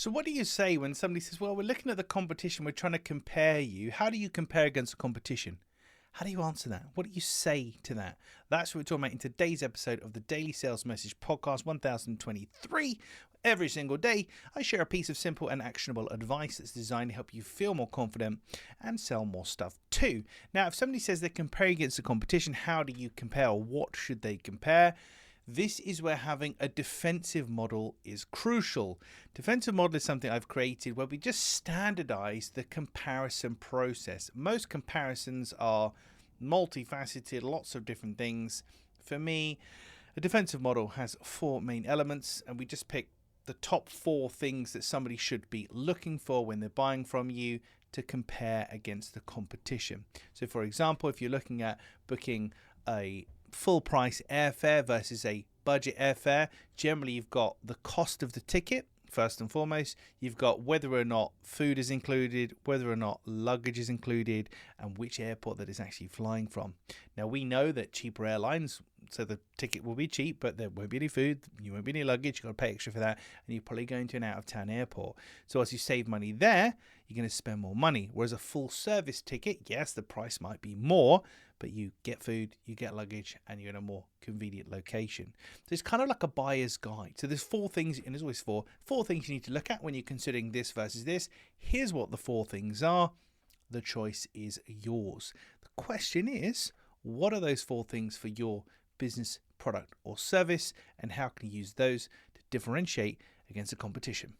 So what do you say when somebody says, well, we're looking at the competition, we're trying to compare you. How do you compare against the competition? How do you answer that? What do you say to that? That's what we're talking about in today's episode of the Daily Sales Message Podcast 1023. Every single day, I share a piece of simple and actionable advice that's designed to help you feel more confident and sell more stuff too. Now, if somebody says they're comparing against the competition, how do you compare? Or what should they compare? This is where having a defensive model is crucial. Defensive model is something I've created where we just standardize the comparison process. Most comparisons are multifaceted, lots of different things. For me, a defensive model has 4 main elements, and we just pick the top 4 things that somebody should be looking for when they're buying from you to compare against the competition. So for example, if you're looking at booking a full price airfare versus a budget airfare, generally you've got the cost of the ticket first and foremost, you've got whether or not food is included, whether or not luggage is included, and which airport that is actually flying from. Now we know that cheaper airlines, so the ticket will be cheap, but there won't be any food, you won't be any luggage, you've got to pay extra for that, and you're probably going to an out-of-town airport. So as you save money there, you're going to spend more money. Whereas a full service ticket, yes, the price might be more, but you get food, you get luggage, and you're in a more convenient location. So it's kind of like a buyer's guide. So there's 4 things, and there's always four things you need to look at when you're considering this versus this. Here's what the 4 things are. The choice is yours. The question is, what are those 4 things for your business, product, or service, and how can you use those to differentiate against the competition?